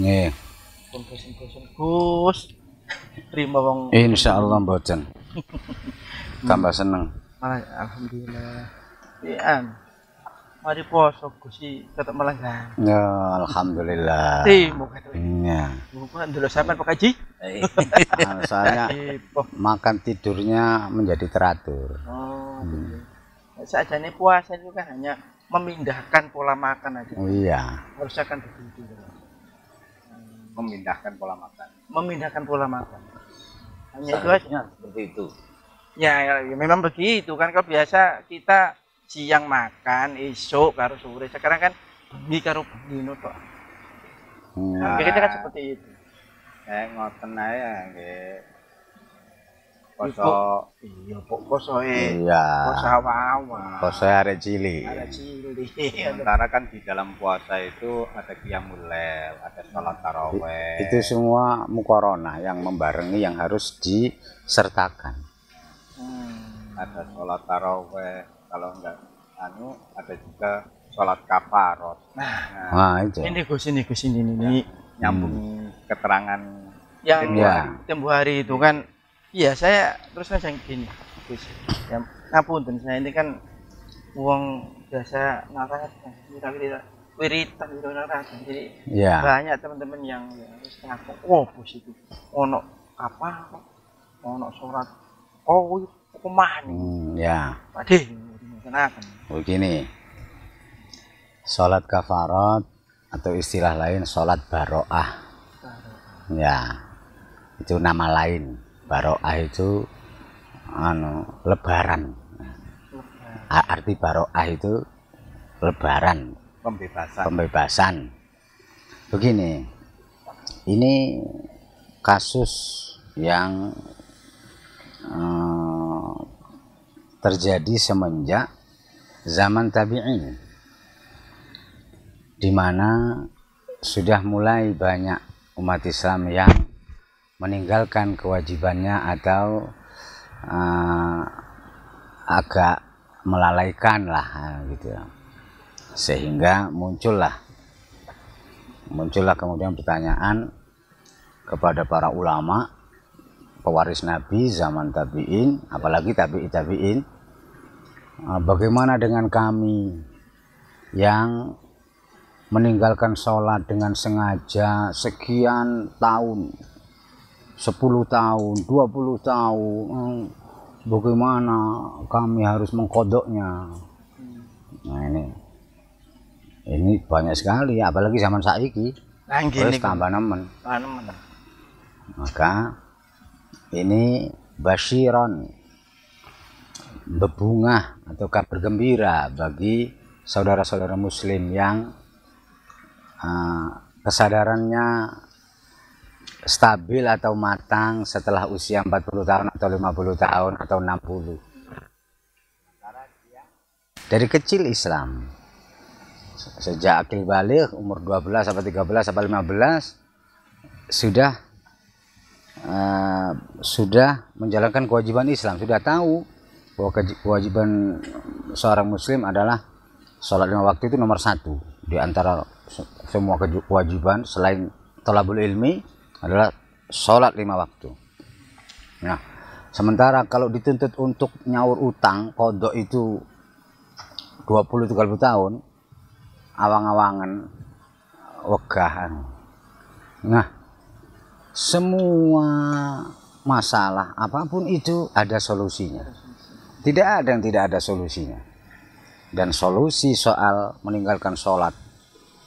Nggih. Pun bosen-bosen Gus. Terima wong. Insyaallah mboten. Tambah seneng. Malah alhamdulillah. Iya. Mari poso Gus tetep melanggar. Ya, alhamdulillah. Muka itu. Iya. Muka dulu sampean Pak Haji. Soalnya makan tidurnya menjadi teratur. Oh. Sajane puasa itu kan hanya memindahkan pola makan aja. Oh iya. Harusnya kan begitu. Memindahkan pola makan. Memindahkan pola makan. Hanya itu aja. Seperti itu. Ya, memang begitu kan. Kalau biasa kita siang makan, esok karo sore. Sekarang kan bengi karo dino tok. Kita kan seperti itu. Ngoten ae nggih. Poso. Iya, poso Iya. Poso awal. Poso arek cilik. Arek cilik. Sementara kan di dalam puasa itu ada qiyamul lail, ada sholat tarawih. Itu semua muqaronah yang membarengi yang harus disertakan. Ada sholat tarawih, kalau enggak ada juga sholat kafarot. Nah, itu. Ini Gus ini Nyambung keterangan yang tempo hari itu kan. Iya, saya terus aja gini, Gus. Ya, ngapunten saya ini kan uang biasa narat, wiritan gitu narat. Jadi banyak teman-teman yang harus ngaku, oh Gus itu, ono apa, ono sholat, oh kumaha nih. Ya. Padeh, kenakan. Begini, sholat kafarat atau istilah lain sholat baro'ah. Ya, itu nama lain. Baro'ah itu lebaran. Arti baro'ah itu lebaran, pembebasan. Begini, ini kasus yang terjadi semenjak zaman tabi'in, di mana sudah mulai banyak umat Islam yang meninggalkan kewajibannya atau agak melalaikan lah gitu, sehingga muncullah kemudian pertanyaan kepada para ulama pewaris Nabi zaman tabi'in, apalagi tabi'in, bagaimana dengan kami yang meninggalkan sholat dengan sengaja sekian tahun, 10 tahun, 20 tahun, bagaimana kami harus mengkodoknya. Nah ini banyak sekali, apalagi zaman saiki, terus tambah nemen. Maka ini basyiron, bebungah atau kabar gembira bagi saudara-saudara muslim yang kesadarannya stabil atau matang setelah usia 40 tahun atau 50 tahun atau 60. Dari kecil Islam, sejak akil baligh umur 12 sampai 13 sampai 15 sudah menjalankan kewajiban Islam, sudah tahu bahwa kewajiban seorang muslim adalah sholat 5 waktu itu nomor 1 di antara semua kewajiban selain thalabul ilmi adalah sholat 5 waktu. Nah, sementara kalau dituntut untuk nyaur utang kodok itu 20-30 tahun, awang-awangan, wegahan. Nah, semua masalah apapun itu ada solusinya. Tidak ada yang tidak ada solusinya. Dan solusi soal meninggalkan sholat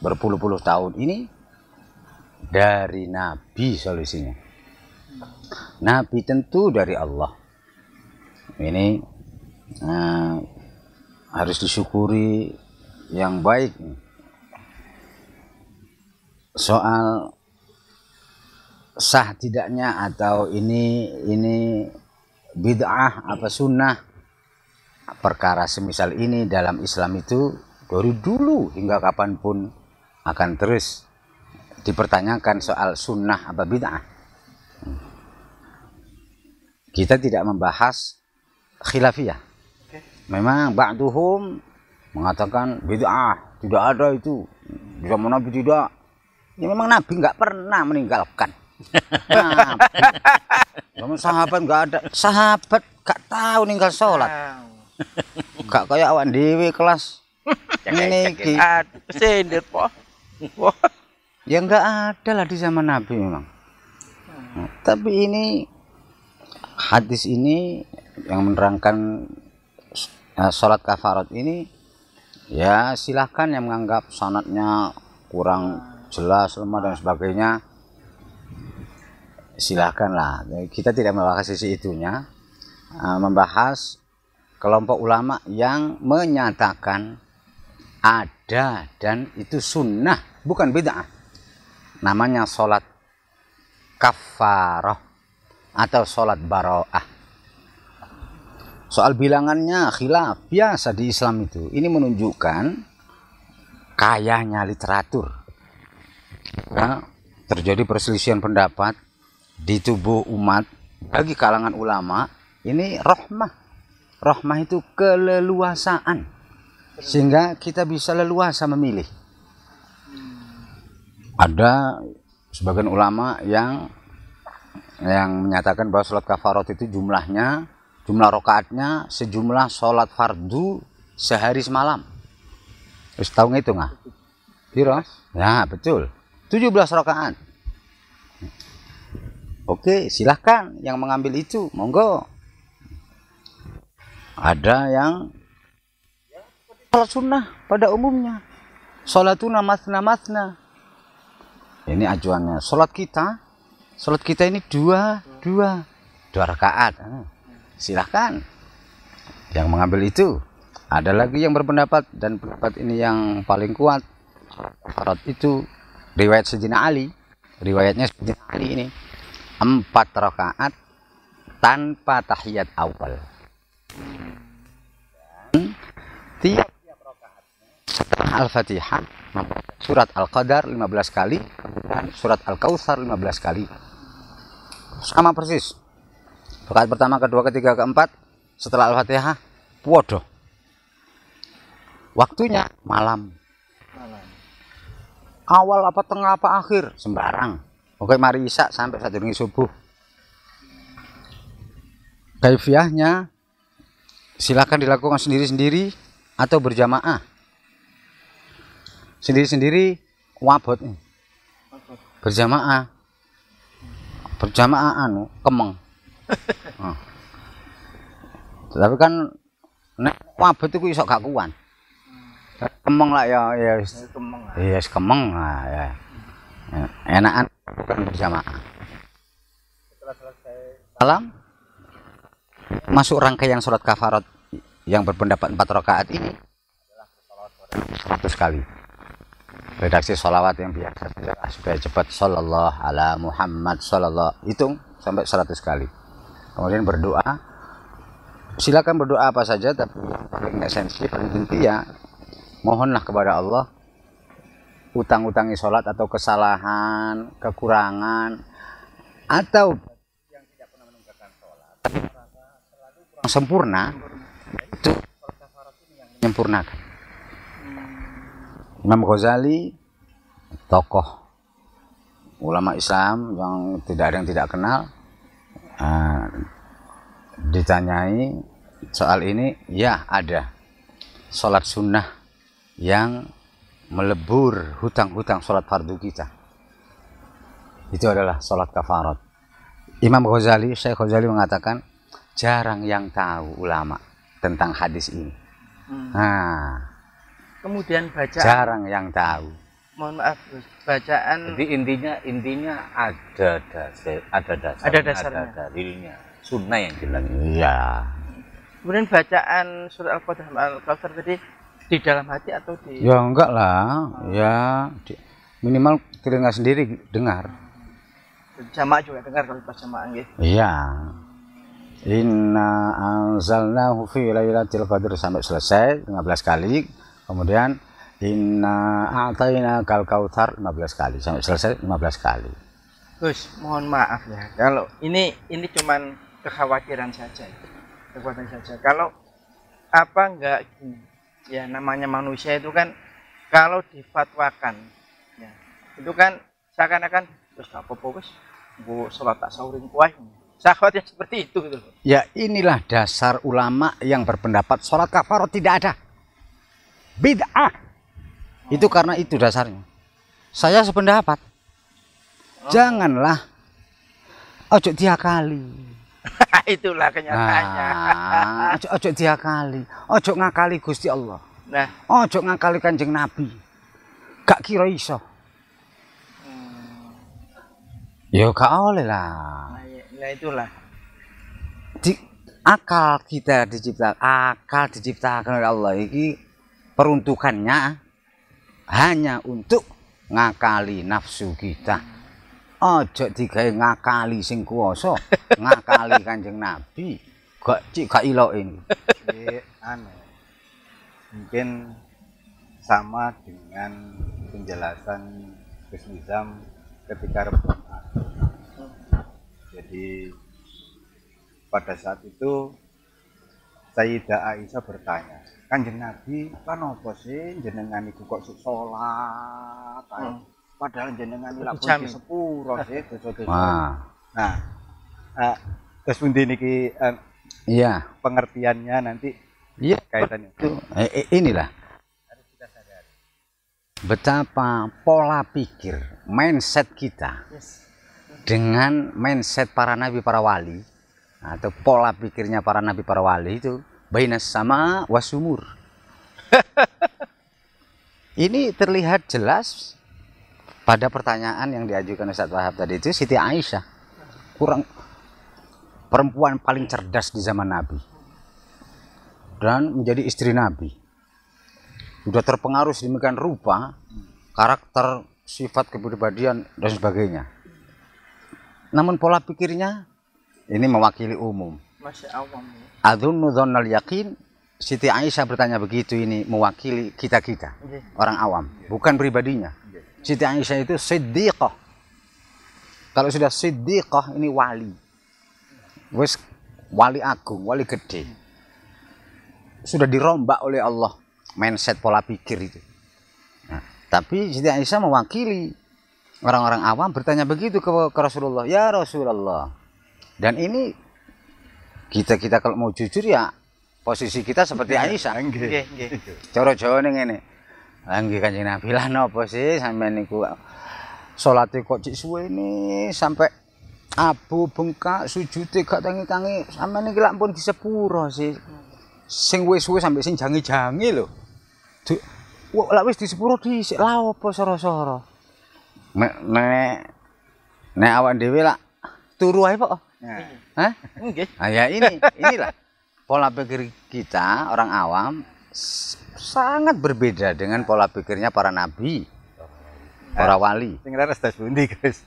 berpuluh-puluh tahun ini dari Nabi solusinya. Nabi tentu dari Allah. Ini harus disyukuri yang baik. Soal sah tidaknya atau ini bid'ah apa sunnah, perkara semisal ini dalam Islam itu dari dulu hingga kapanpun akan terus dipertanyakan soal sunnah apa bid'ah. Kita tidak membahas khilafiyah. Memang ba'duhum mengatakan bid'ah, tidak ada itu. Di zaman Nabi tidak. Ya memang Nabi nggak pernah meninggalkan. Nabi. Sahabat nggak ada. Sahabat nggak tahu ninggal sholat. Nggak kayak awak dewi kelas. Ini kesendir po. Ya nggak ada lah di zaman Nabi memang. Tapi ini hadis ini yang menerangkan sholat kafarat ini, ya silahkan yang menganggap sanadnya kurang jelas, lemah dan sebagainya, silahkanlah. Kita tidak membahas sisi itunya, membahas kelompok ulama yang menyatakan ada dan itu sunnah, bukan bid'ah. Namanya sholat kafarah atau sholat baro'ah. Soal bilangannya khilaf biasa di Islam itu. Ini menunjukkan kayanya literatur. Ya, terjadi perselisihan pendapat di tubuh umat bagi kalangan ulama. Ini rahmah. Rahmah itu keleluasaan. Sehingga kita bisa leluasa memilih. Ada sebagian ulama yang menyatakan bahwa sholat kafarat itu jumlah rakaatnya sejumlah sholat fardu sehari semalam. Terus tahu ngitung nggak? Piro? Ya betul. 17 rakaat. Oke, silahkan yang mengambil itu, monggo. Ada yang sholat sunnah pada umumnya. Sholatuna masna. Ini acuannya. Sholat kita ini dua rakaat. Silahkan yang mengambil itu. Ada lagi yang berpendapat, dan pendapat ini yang paling kuat, kafarat itu riwayat Sayyidina Ali. Riwayatnya Sayyidina Ali ini 4 rakaat tanpa tahiyat awal. Tiap rakaatnya setelah Al-Fatihah surat Al-Qadar 15 kali dan surat Al-Kautsar 15 kali. Sama persis. Rakaat pertama, kedua, ketiga, keempat setelah Al-Fatihah podo. Waktunya malam. Awal apa tengah apa akhir sembarang. Oke, mari isya sampai saat subuh. Kaifiahnya silakan dilakukan sendiri-sendiri atau berjamaah. Sendiri-sendiri wabot. Berjamaah kemeng. Tapi kan nek wabot itu iso gak kuat. Kemeng lah ya kemeng. Iya, kemeng lah ya. Enakan bukan berjamaah. Setelah selesai salam masuk rangkaian sholat kafarat yang berpendapat 4 rakaat ini adalah sholawat 100 kali. Redaksi sholawat yang biasa supaya cepat. Sallallahu ala Muhammad sallallahu, hitung sampai 100 kali. Kemudian berdoa. Silakan berdoa apa saja, tapi yang paling esensi, paling inti ya mohonlah kepada Allah utang-utangi sholat atau kesalahan, kekurangan, atau yang tidak pernah menunaikan sholat tapi merasa selalu kurang sempurna, itu sholat kafarat ini yang menyempurnakan. Imam Ghazali, tokoh ulama Islam yang tidak ada yang tidak kenal, ditanyai soal ini, ya ada sholat sunnah yang melebur hutang-hutang sholat fardu kita. Itu adalah sholat kafarat. Imam Ghazali, Syekh Ghazali mengatakan jarang yang tahu ulama tentang hadis ini. Nah, kemudian bacaan jarang yang tahu. Mohon maaf, bacaan. Jadi intinya ada dasarnya. Ada dalilnya. Sunnah yang jelas. Iya. Kemudian bacaan surat Al-Qadar Al-Kautsar tadi di dalam hati atau di? Ya enggak lah, ya minimal telinga sendiri dengar. Jamaah juga dengar kalau pas jamaah gitu. Iya. Inna anzalnahu fi lailatul qadr sampai selesai 15 kali. Kemudian inna a'tainakal kautsar 15 kali sampai selesai 15 kali. Gus, mohon maaf ya. Kalau ini cuman kekhawatiran saja. Kekuatan saja. Kalau apa enggak ya namanya manusia itu kan kalau difatwakan ya, itu kan seakan-akan terus apa-apa wis mbok salat tak sauring kuwi. Sahabatnya seperti itu gitu. Ya inilah dasar ulama yang berpendapat sholat kafarat tidak ada. Bid'ah. Itu karena itu dasarnya. Saya sependapat. Janganlah ojo diakali. Itulah kenyataannya. Ojo diakali. Ojo ngakali Gusti Allah. Nah, Ojo ngakali Kanjeng Nabi. Gak kira iso. Ya gak oleh lah. nah itulah. Akal diciptakan oleh Allah ini peruntukannya hanya untuk ngakali nafsu kita. Ojo digawe ngakali sing kuwasa, ngakali Kanjeng Nabi. Gak ilok ini. Aneh. Mungkin sama dengan penjelasan Gus Nizam ketika Rebun. Jadi pada saat itu Sayyidah Aisyah bertanya, Kanjeng Nabi kan apa sih jenengan iku kok sholat? Padahal jenengan lak pun sepuro sih dosa-dosa. Nah, terus pundi niki iya, pengertiannya nanti iya kaitannya. Inilah harus kita sadari betapa pola pikir mindset kita dengan mindset para nabi para wali atau pola pikirnya para nabi para wali itu bainas sama wasumur. Ini terlihat jelas pada pertanyaan yang diajukan Ustaz Wahab tadi itu. Siti Aisyah perempuan paling cerdas di zaman Nabi dan menjadi istri Nabi, sudah terpengaruh sedemikian rupa karakter, sifat, kepribadian dan sebagainya. Namun pola pikirnya ini mewakili umum. Masya Allah. Adzunnu dzannal yaqin. Siti Aisyah bertanya begitu, ini mewakili kita-kita orang awam, bukan pribadinya. Siti Aisyah itu siddiqah. Kalau sudah siddiqah ini wali. Wis wali agung, wali gede. Sudah dirombak oleh Allah mindset pola pikir itu. Nah, tapi Siti Aisyah mewakili orang-orang awam bertanya begitu ke Rasulullah, ya Rasulullah. Dan ini kita kalau mau jujur ya posisi kita seperti Aisyah. Nggih. Cara Jawa ning ngene. Lah nggih Kanjeng Nabi lah napa sih sampean niku salate kok cik suwene sampai abu bengkak, sujude gak tangi-tangi, sampean niki lak pun disepuro sih. Sing wis suwe sampai sing jangi-jangi lho. Lak wis disepuro dhisik lha apa soro-soro. Nek awak dhewe lak turu ae kok. Hah? Nggih. Ah ya inilah pola pikir kita orang awam sangat berbeda dengan pola pikirnya para nabi, para wali. Sing leres tas pundi, Gus?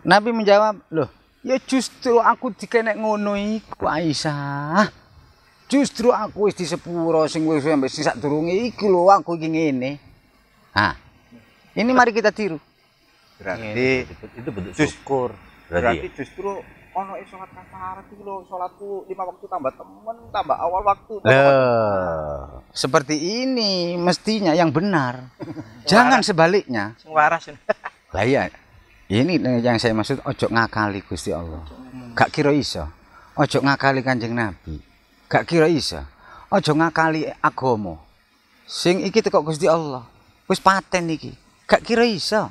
Nabi menjawab, "Loh, ya justru aku dikenek ngono iku Aisyah. Justru aku wis di sepuro sing wis sampe sing sadurunge iki lho aku iki ngene." Nah, ini mari kita tiru. Berarti itu bentuk syukur. Berarti justru ono sholat kafarat iki lho, salatku 5 waktu tambah temen, tambah awal waktu. Seperti ini mestinya yang benar. Jangan sebaliknya. Sing waras. Lah iya. Ini yang saya maksud, ojo ngakali Gusti Allah. Gak kira iso. Ojo ngakali Kanjeng Nabi. Gak kira iso. Ojo ngakali agama. Sing iki teko Gusti Allah. Wis paten iki. Gak kira iso.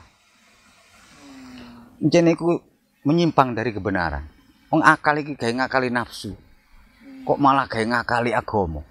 Njene iku menyimpang dari kebenaran. Wong akal iki gawe ngakali nafsu. Kok malah gawe ngakali agama.